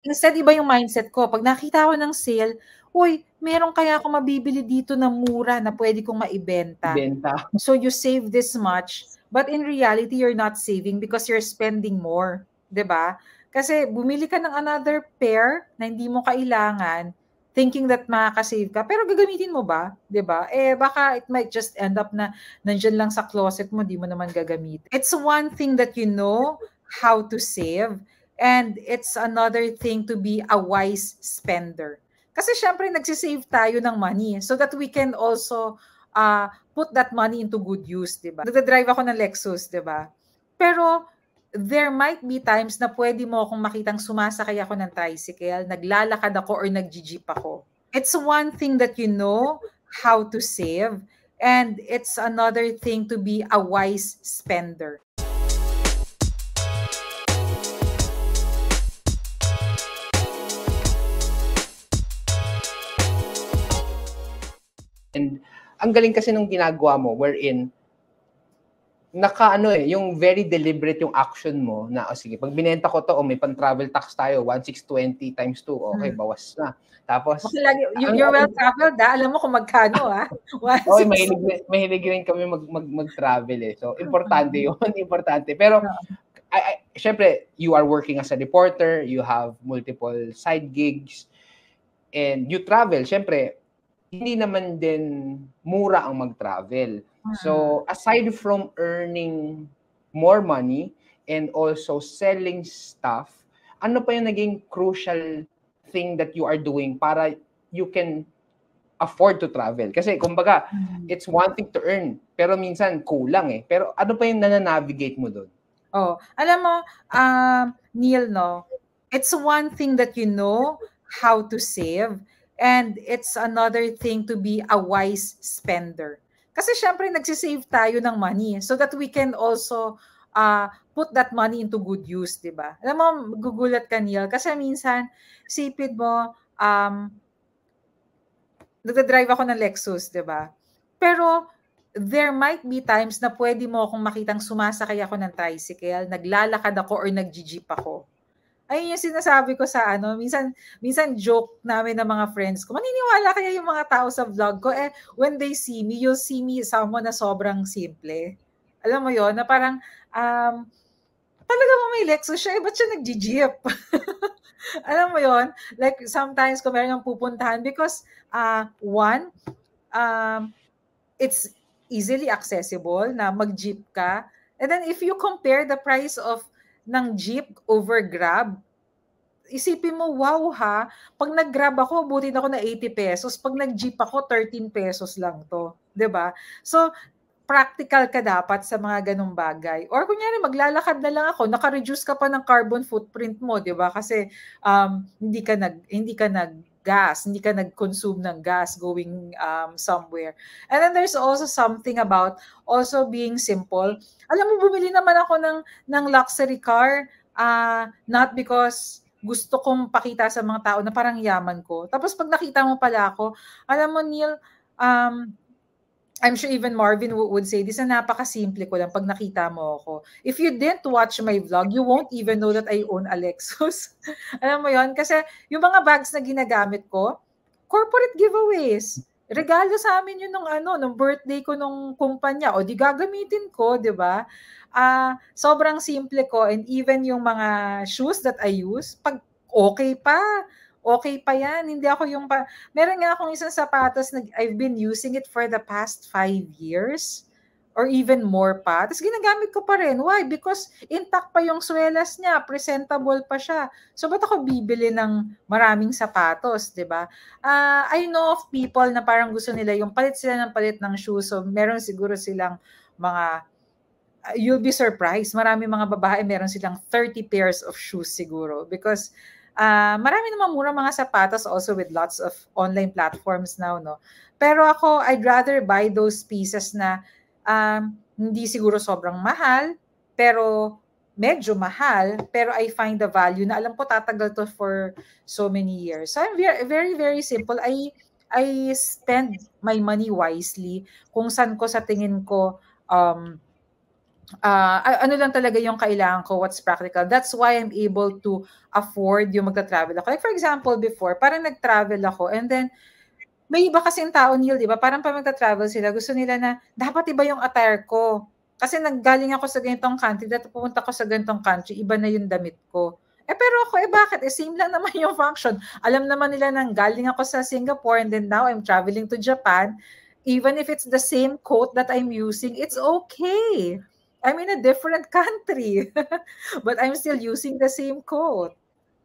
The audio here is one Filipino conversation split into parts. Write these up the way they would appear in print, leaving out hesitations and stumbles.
Instead, iba yung mindset ko. Pag nakita ko ng sale, uy, meron kaya akong mabibili dito na mura na pwede kong maibenta. Benta. So you save this much, but in reality, you're not saving because you're spending more, 'di ba? Kasi bumili ka ng another pair na hindi mo kailangan, thinking that makaka-save ka, pero gagamitin mo ba, 'di ba? Eh baka it might just end up na nandiyan lang sa closet mo, di mo naman gagamitin. It's one thing that you know how to save, and it's another thing to be a wise spender. Kasi syempre nagsisave tayo ng money so that we can also put that money into good use, di ba? Nagdadrive ako ng Lexus, di ba? Pero there might be times na pwede mo akong makitang sumasakay ako ng tricycle, naglalakad ako or nag-jeep ako. It's one thing that you know how to save, and it's another thing to be a wise spender. And ang galing kasi nung ginagawa mo wherein yung very deliberate yung action mo na sige, pag binenta ko to, may pan-travel tax tayo, 1,620 times 2, okay, bawas na. Tapos you're well traveled, alam mo kung magkano, Okay, mahilig rin kami mag-travel eh. So importante 'yun, importante. Pero syempre, you are working as a reporter, you have multiple side gigs, and you travel. Syempre, hindi naman din mura ang mag-travel. So, aside from earning more money and also selling stuff, ano pa yung naging crucial thing that you are doing para you can afford to travel? Kasi kumbaga, it's one thing to earn, pero minsan kulang eh. Pero ano pa yung navigate mo doon? Oh, alam mo, Neil, no, it's one thing that you know how to save, and it's another thing to be a wise spender. Kasi syempre nagsisave tayo ng money so that we can also put that money into good use, di ba? Alam mo, gugulat ka, Neil, kasi minsan, sipid mo, nagdadrive ako ng Lexus, di ba? Pero there might be times na pwede mo akong makitang sumasakay ako ng tricycle, naglalakad ako or nag-jeep ako. Ayun yung sinasabi ko sa minsan joke namin ng mga friends ko. Maniniwala kaya yung mga tao sa vlog ko, when they see me, you'll see me someone na sobrang simple. Alam mo yon na parang, talaga mo may Lexus siya, ba't siya nag-jeep? Alam mo yon, like sometimes kung meron yung pupuntahan, because one, it's easily accessible na mag-jeep ka. And then if you compare the price of ng jeep over Grab, isipin mo, wow ha, pag nag-Grab ako, butin ako na 80 pesos. Pag nag-jeep ako, 13 pesos lang to. 'Di ba? So, practical ka dapat sa mga ganung bagay. Or kunyari, maglalakad na lang ako, naka-reduce ka pa ng carbon footprint mo, 'di ba? Kasi hindi ka nag-gas, hindi ka nag-consume ng gas going somewhere. And then there's also something about also being simple. Alam mo, bumili naman ako ng luxury car, not because gusto kong pakita sa mga tao na parang yaman ko. Tapos pag nakita mo pala ako, alam mo, Neil, I'm sure even Marvin would say this, na napakasimple ko lang pag nakita mo ako. If you didn't watch my vlog, you won't even know that I own a Lexus. Alam mo yon, kasi yung mga bags na ginagamit ko, corporate giveaways. Regalo sa amin yun nung birthday ko nung kumpanya. O di gagamitin ko, di ba? Sobrang simple ko, and even yung mga shoes that I use, pag okay pa yan. Hindi ako meron nga akong isang sapatos na I've been using it for the past 5 years or even more pa. Tapos ginagamit ko pa rin. Why? Because intact pa yung swelas niya, presentable pa siya. So ba't ako bibili ng maraming sapatos, 'di ba? I know of people na parang gusto nila yung palit sila ng palit ng shoes. So meron siguro silang mga you'll be surprised. Marami mga babae meron silang 30 pairs of shoes siguro because marami namang mura mga sapatos also with lots of online platforms now, no? Pero ako, I'd rather buy those pieces na hindi siguro sobrang mahal, pero medyo mahal, pero I find the value na alam ko tatagal to for so many years. So I'm very, very, very simple. I spend my money wisely kung saan ko sa tingin ko ano lang talaga yung kailangan ko, what's practical. That's why I'm able to afford yung magta-travel ako. Like for example, before, parang nag-travel ako and then may iba kasing tao, Neil, di ba? Parang pag magta-travel sila, gusto nila na dapat iba yung attire ko. Kasi naggaling ako sa ganitong country, dati pumunta ko sa ganitong country, iba na yung damit ko. Pero ako, bakit? Same lang naman yung function. Alam naman nila nang galing ako sa Singapore and then now I'm traveling to Japan. Even if it's the same coat that I'm using, it's okay. I'm in a different country. But I'm still using the same coat.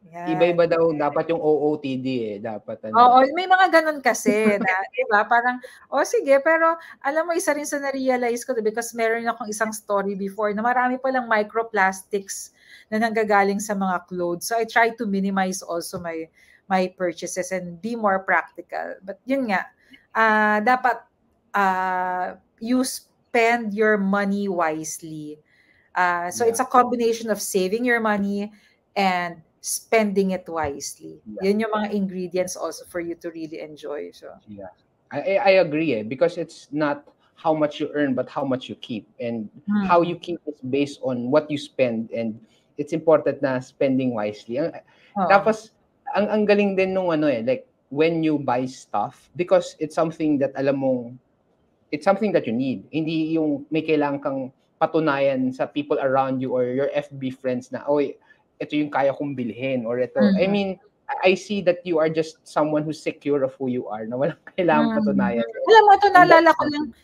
Yan. Iba-iba daw dapat yung OOTD dapat Oo, may mga ganun kasi na, 'di ba? Parang sige, pero alam mo isa rin sa na-realize ko because meron akong isang story before na marami palang microplastics na nanggagaling sa mga clothes. So I try to minimize also my purchases and be more practical. But yun nga, dapat you spend your money wisely. So it's a combination of saving your money and spending it wisely. Yun yung mga ingredients also for you to really enjoy. So yeah, I agree because it's not how much you earn but how much you keep, and how you keep is based on what you spend, and it's important na spending wisely. Tapos ang galing din nung like when you buy stuff, because it's something that alam mong it's something that you need. Hindi yung may kailangan kang patunayan sa people around you or your FB friends na oy, ito yung kaya kong bilhin or ito. I mean, I see that you are just someone who's secure of who you are na walang kailangan patunayan. Alam mo, ito naalala ko lang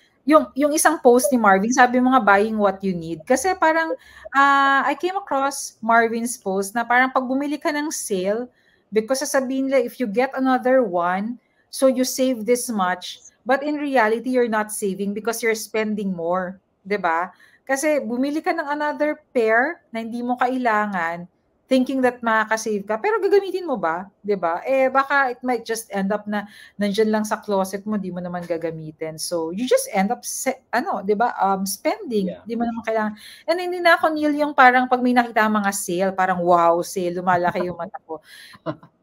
yung isang post ni Marvin, sabi mo nga buying what you need. Kasi parang I came across Marvin's post na parang pag bumili ka ng sale, because sasabihin nila if you get another one, so you save this much, but in reality, you're not saving because you're spending more. 'Di ba? Kasi bumili ka ng another pair na hindi mo kailangan, thinking that makaka-save ka, pero gagamitin mo ba? 'Di ba? Baka it might just end up na nandiyan lang sa closet mo, di mo naman gagamitin. So, you just end up, 'di ba? Spending. Di mo naman kailangan. And hindi na ako, Neil, yung parang pag may nakita mga sale, parang wow, sale, lumalaki yung mata ko.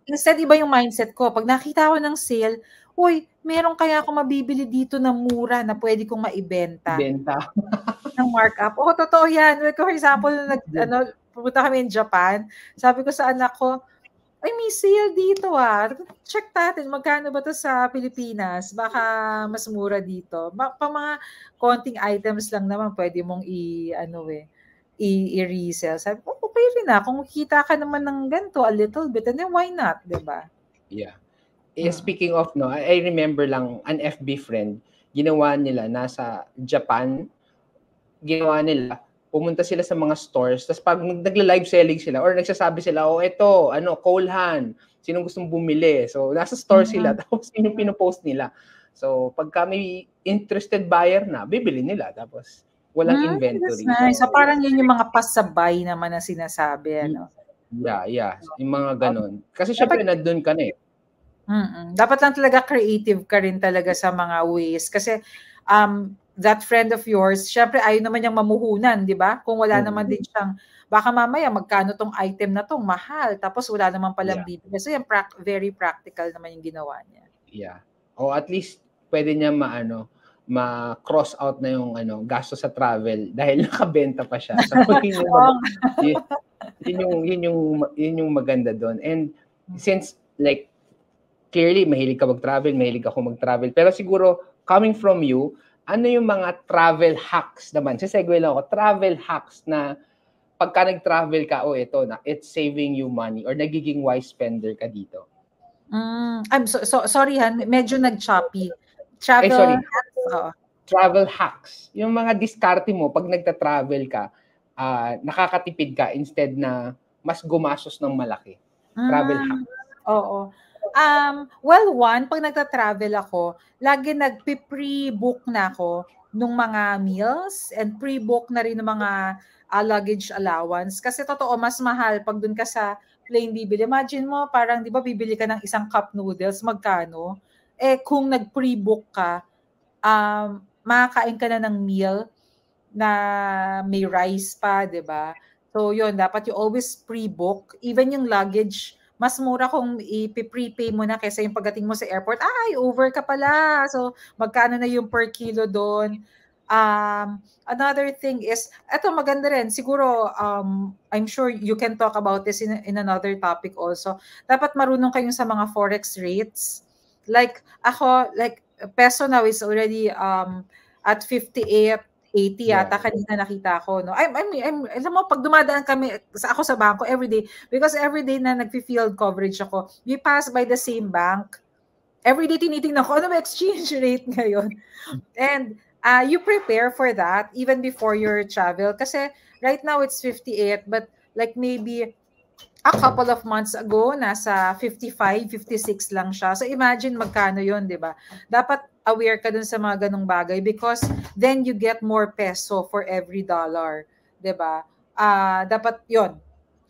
Instead, iba yung mindset ko. Pag nakita ko ng sale, uy, meron kaya ako mabibili dito na mura na pwede kong maibenta. Benta. Ng markup. Totoo yan. For example, pumunta kami in Japan, sabi ko sa anak ko, ay, may sale dito check natin, magkano ba to sa Pilipinas? Baka mas mura dito. Pa mga konting items lang naman, pwede mong i-resell. Sabi ko, okay rin kung kita ka naman ng ganito, a little bit, and then why not, diba? Yeah. Speaking of, I remember lang, an FB friend, ginawa nila, nasa Japan, ginawa nila, pumunta sila sa mga stores, tapos pag nagla-live selling sila or nagsasabi sila, ito, Colehan, sinong gustong bumili? So, nasa store sila, tapos yun yung pinopost nila. So, pagka may interested buyer na, bibili nila, tapos walang inventory. That's nice. So, parang yun yung mga pasabay naman na sinasabi, Yeah. Yung mga ganun. Kasi syempre, nandun ka na Dapat lang talaga creative ka rin talaga sa mga ways. Kasi, that friend of yours, syempre ayaw naman niyang mamuhunan, di ba? Kung wala naman din siyang, baka mamaya magkano tong item na tong mahal, tapos wala naman palang bibili. So yan, very practical naman yung ginawa niya. Yeah. O at least, pwede niya ma-cross out na yung gasto sa travel dahil nakabenta pa siya. So, yun yung maganda doon. And since like, clearly, mahilig ka mag-travel, mahilig ako mag-travel. Pero siguro, coming from you, ano yung mga travel hacks naman? Segue lang ako, travel hacks na pagka nag-travel ka, ito na, it's saving you money or nagiging wise spender ka dito. I'm sorry, medyo nag-choppy. Travel hacks. Yung mga diskarte mo pag nagta-travel ka, nakakatipid ka instead na mas gumastos ng malaki. Travel hacks. Oo. Well, pag nagta-travel ako, lagi nagpi-pre-book na ako nung mga meals and pre-book na rin ng mga luggage allowance. Kasi totoo, mas mahal pag dun ka sa plain bibili. Imagine mo, parang di ba bibili ka ng isang cup noodles, magkano? Kung nag-pre-book ka, makakain ka na ng meal na may rice pa, di ba? So yun, dapat you always pre-book. Even yung luggage, mas mura kung i-prepay mo na kaysa yung pagdating mo sa airport, over ka pala. So, magkano na yung per kilo doon? Another thing is, eto maganda rin, siguro, I'm sure you can talk about this in another topic also. Dapat marunong kayong sa mga forex rates. Like, ako, like, peso now is already at 58, 80 yata kanina nakita ko, no? Alam mo, pag dumadaan kami, ako sa bangko everyday, because everyday na nag-field coverage ako, we pass by the same bank. Everyday tinitingnan ko, ano ba exchange rate ngayon? And you prepare for that even before your travel. Kasi right now it's 58, but like maybe a couple of months ago, nasa 55, 56 lang siya. So imagine magkano yun, di ba? Dapat aware ka dun sa mga ganong bagay because then you get more peso for every dollar. Di ba? Dapat yun.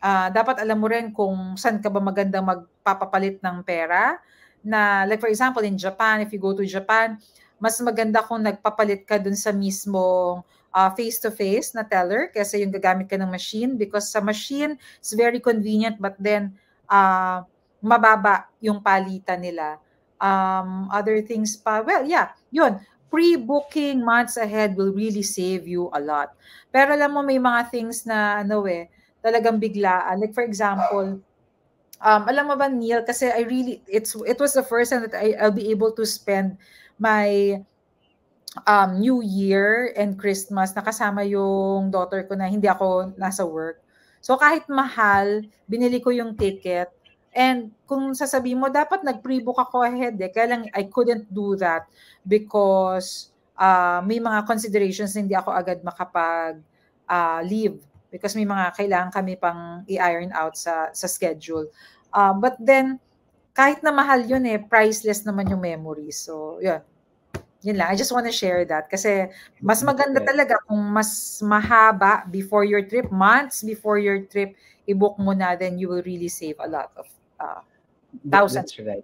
Dapat alam mo rin kung saan ka ba magandang magpapapalit ng pera. Na, like for example, in Japan, if you go to Japan, mas maganda kung nagpapalit ka dun sa mismong face-to-face na teller kasi yung gagamit ka ng machine because sa machine, it's very convenient but then mababa yung palitan nila. Other things pa, well, yeah, yun. Pre-booking months ahead will really save you a lot. Pero alam mo, may mga things na, talagang biglaan. Like for example, alam mo ba, Neil, kasi it was the first time that I'll be able to spend my New Year and Christmas nakasama yung daughter ko na hindi ako nasa work. So kahit mahal, binili ko yung ticket. And kung sasabihin mo, dapat nag-pre-book ako ahead kaya lang I couldn't do that because may mga considerations na hindi ako agad makapag leave because may mga kailangan kami pang i-iron out sa schedule. But then, kahit na mahal yun priceless naman yung memory. So, yun. Yun lang. I just want to share that. Kasi mas maganda talaga kung mas mahaba before your trip, months before your trip, i-book mo na, then you will really save a lot of thousands. That's right.